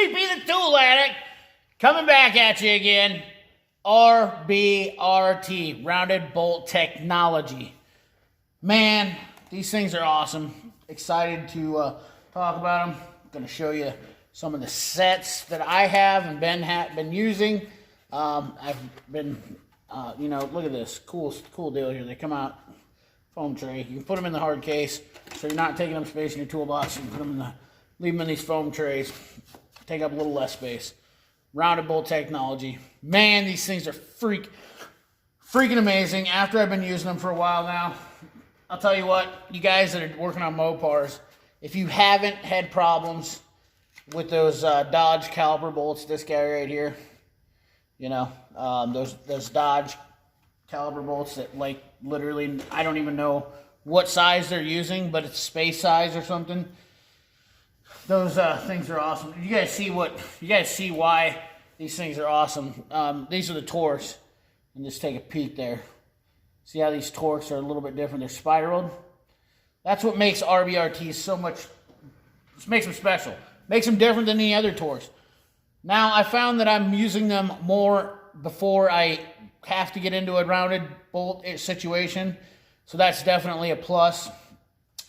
CP the Tool Addict, coming back at you again. RBRT, Rounded Bolt Technology. Man, these things are awesome. Excited to talk about them. I'm going to show you some of the sets that I have and been using. I've been, look at this. Cool deal here. They come out foam tray. You can put them in the hard case, so you're not taking up space in your toolbox. You can put them leave them in these foam trays. Take up a little less space. Rounded bolt technology. Man, these things are freaking amazing. After I've been using them for a while now, I'll tell you what, you guys that are working on Mopars, if you haven't had problems with those Dodge caliper bolts, this guy right here, those Dodge caliper bolts that, like, literally, I don't even know what size they're using, but it's space size or something. Those things are awesome. You guys see why these things are awesome. These are the torques. And just take a peek there. See how these torques are a little bit different. They're spiraled. That's what makes RBRTs so much, it makes them special. Makes them different than any other torques. Now, I found that I'm using them more before I have to get into a rounded bolt situation. So that's definitely a plus.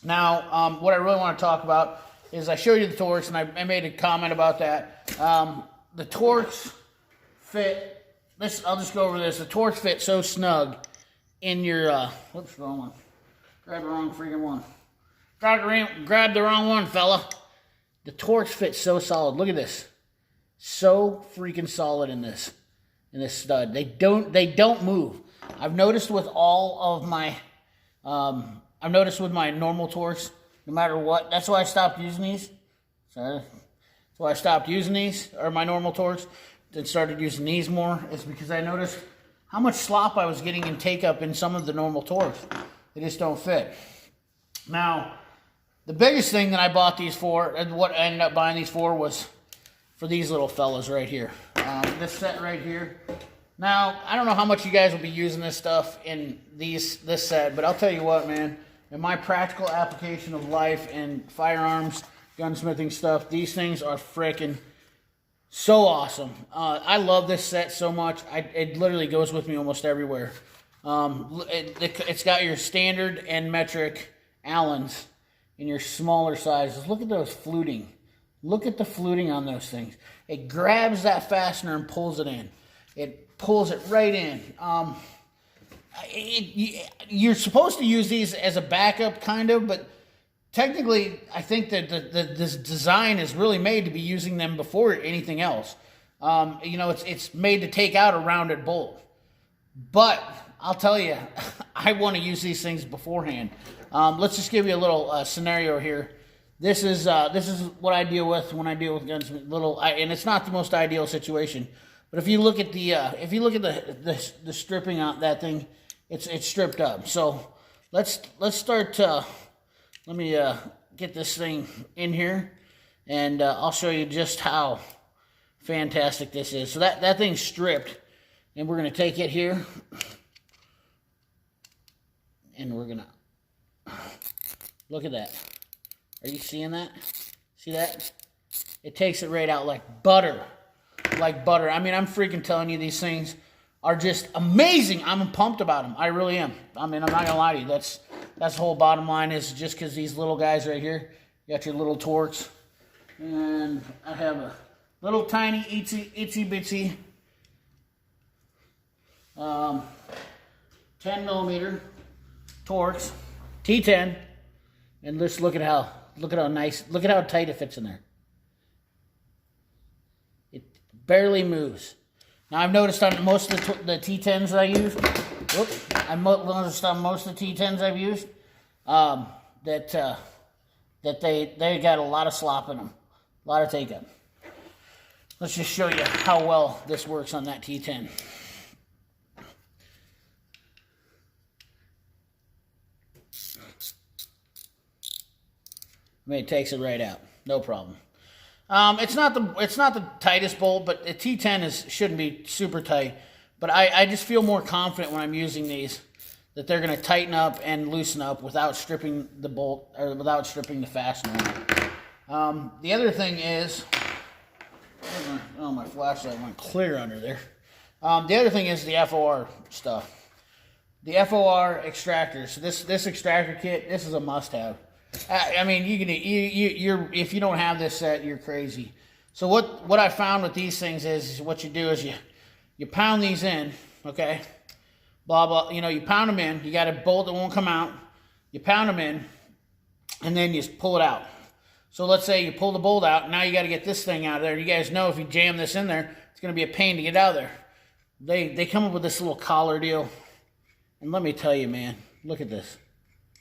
Now, what I really want to talk about is I showed you the torques, and I made a comment about that. The torques fit, I'll just go over this. The torques fit so snug in your, whoops, wrong one. Grab the wrong freaking one. Grab the wrong one, fella. The torques fit so solid. Look at this. So freaking solid in this stud. They don't move. I've noticed with all of my, with my normal torques, no matter what. That's why I stopped using these. That's why I stopped using these, or my normal torques, and started using these more, is because I noticed how much slop I was getting in take-up in some of the normal torques. They just don't fit. Now, the biggest thing that I bought these for, and what I ended up buying these for, was for these little fellas right here. This set right here. Now, I don't know how much you guys will be using this stuff in this set, but I'll tell you what, man. In my practical application of life and firearms, gunsmithing stuff, these things are freaking so awesome. I love this set so much. It literally goes with me almost everywhere. It's got your standard and metric Allens in your smaller sizes. Look at those fluting. Look at the fluting on those things. It grabs that fastener and pulls it in. It pulls it right in. You're supposed to use these as a backup, kind of, but technically, I think that this design is really made to be using them before anything else. It's made to take out a rounded bolt. But I'll tell you, I want to use these things beforehand. Let's just give you a little scenario here. This is what I deal with when I deal with guns. And it's not the most ideal situation. But if you look at the stripping on that thing, it's stripped up. So let's start. Let me get this thing in here, and I'll show you just how fantastic this is. So that thing's stripped, and we're gonna take it here, and we're gonna look at that. Are you seeing that? See that? It takes it right out like butter. Like butter. I mean, I'm freaking telling you, these things are just amazing. I'm pumped about them. I really am. I mean, I'm not gonna lie to you. That's the whole bottom line, is just because these little guys right here, you got your little torques, and I have a little tiny itsy bitsy 10 millimeter torques, T10, and just look at how tight it fits in there. Barely moves. Now, I've noticed on most of the T10s that I use, I've noticed on most of the T10s I've used, that they got a lot of slop in them, a lot of take-up. Let's just show you how well this works on that T10. I mean, it takes it right out, no problem. It's not the tightest bolt, but the T10 shouldn't be super tight. But I just feel more confident when I'm using these that they're going to tighten up and loosen up without stripping the bolt, or without stripping the fastener. The other thing is, my flashlight went clear under there. The other thing is the F.O.R. stuff. The F.O.R. extractors. So this extractor kit, this is a must-have. I mean, you're if you don't have this set, you're crazy. So what I found with these things is what you do is you pound these in, okay? Blah blah. You know, you pound them in. You got a bolt that won't come out. You pound them in, and then you pull it out. So let's say you pull the bolt out. Now you got to get this thing out of there. You guys know if you jam this in there, it's going to be a pain to get out of there. They come up with this little collar deal. And let me tell you, man, look at this.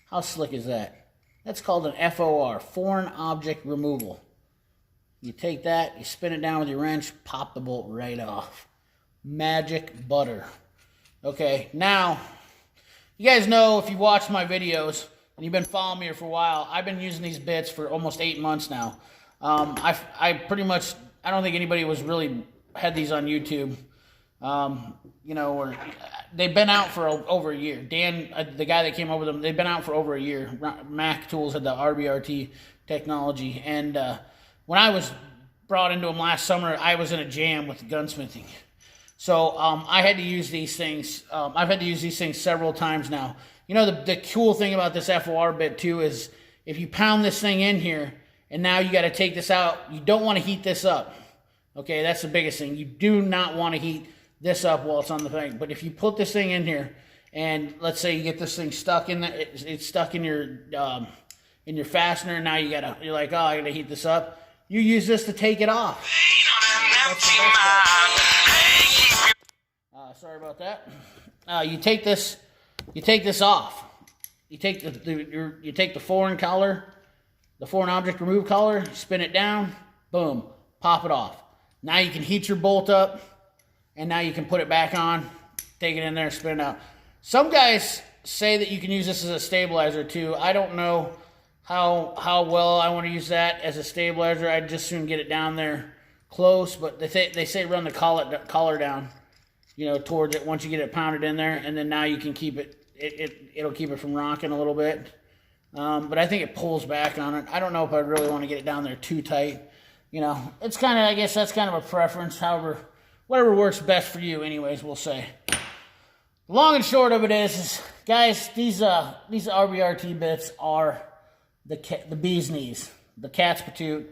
How slick is that? That's called an F.O.R, Foreign Object Removal. You take that, you spin it down with your wrench, pop the bolt right off. Magic butter. Okay, now, you guys know if you've watched my videos, and you've been following me for a while, I've been using these bits for almost 8 months now. I pretty much, I don't think anybody was really had these on YouTube. You know, or they've been out for over a year. Dan, the guy that came over them, they've been out for over a year. Mactools had the RBRT technology, and when I was brought into them last summer, I was in a jam with gunsmithing. So I had to use these things. I've had to use these things several times now. You know, the cool thing about this F.O.R. bit too is if you pound this thing in here, and now you got to take this out, you don't want to heat this up. Okay, that's the biggest thing. You do not want to heat this up while it's on the thing. But if you put this thing in here, and let's say you get this thing stuck in there, it's stuck in your fastener, and now you're like, oh, I gotta heat this up. You use this to take it off. Sorry about that. You take this off. You take the foreign collar, the foreign object remove collar, spin it down, boom, pop it off. Now you can heat your bolt up. And now you can put it back on, take it in there, spin it out. Some guys say that you can use this as a stabilizer too. I don't know how well I want to use that as a stabilizer. I'd just soon get it down there close, but they say run the collar down, you know, towards it once you get it pounded in there, and then now you can keep it. It'll keep it from rocking a little bit. But I think it pulls back on it. I don't know if I really want to get it down there too tight. You know, it's kind of, I guess that's kind of a preference. However, whatever works best for you, anyways, we'll say. Long and short of it is guys, these RBRT bits are the bee's knees, the cat's patoot.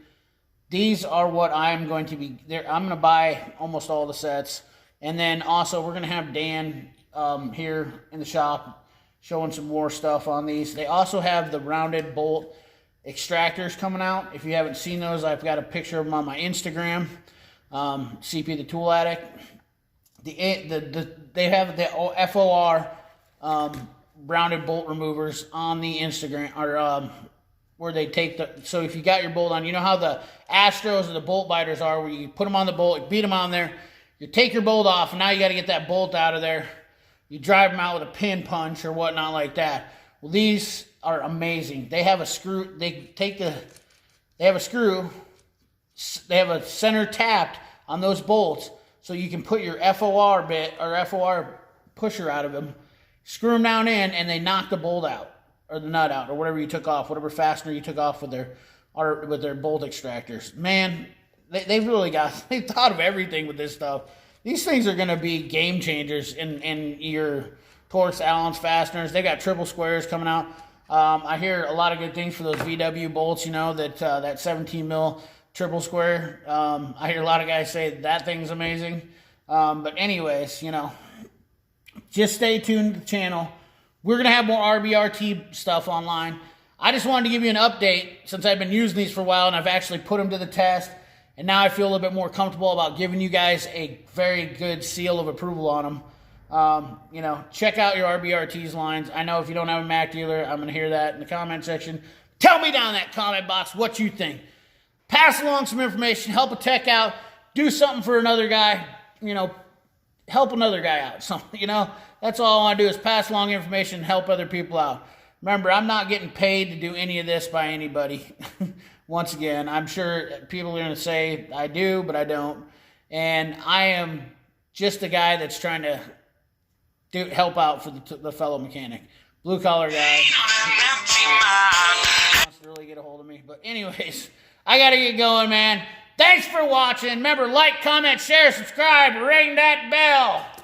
These are what I'm going to be. I'm going to buy almost all the sets, and then also we're going to have Dan here in the shop showing some more stuff on these. They also have the rounded bolt extractors coming out. If you haven't seen those, I've got a picture of them on my Instagram. CP the Tool Addict. They have the F.O.R. rounded bolt removers on the Instagram, or where they take the. So if you got your bolt on, you know how the Astros or the bolt biters are, where you put them on the bolt, you beat them on there, you take your bolt off, and now you got to get that bolt out of there. You drive them out with a pin punch or whatnot like that. Well, these are amazing. They have a screw. They have a screw. They have a center tapped on those bolts, so you can put your F.O.R. bit or F.O.R. pusher out of them, screw them down in, and they knock the bolt out or the nut out or whatever you took off, whatever fastener you took off with their bolt extractors. Man, they've thought of everything with this stuff. These things are going to be game changers in your Torx, Allen's fasteners. They got triple squares coming out. I hear a lot of good things for those VW bolts. You know that 17 mil. Triple square. I hear a lot of guys say that thing's amazing. But anyways, you know, just stay tuned to the channel. We're going to have more RBRT stuff online. I just wanted to give you an update since I've been using these for a while and I've actually put them to the test. And now I feel a little bit more comfortable about giving you guys a very good seal of approval on them. You know, check out your RBRT's lines. I know if you don't have a Mac dealer, I'm going to hear that in the comment section. Tell me down in that comment box what you think. Pass along some information, help a tech out, do something for another guy, you know, help another guy out. Something, you know, that's all I want to do is pass along information and help other people out. Remember, I'm not getting paid to do any of this by anybody. Once again, I'm sure people are going to say I do, but I don't. And I am just a guy that's trying to help out for the fellow mechanic. Blue collar guy. Wants to really get a hold of me. But anyways, I got to get going, man. Thanks for watching. Remember, like, comment, share, subscribe, ring that bell.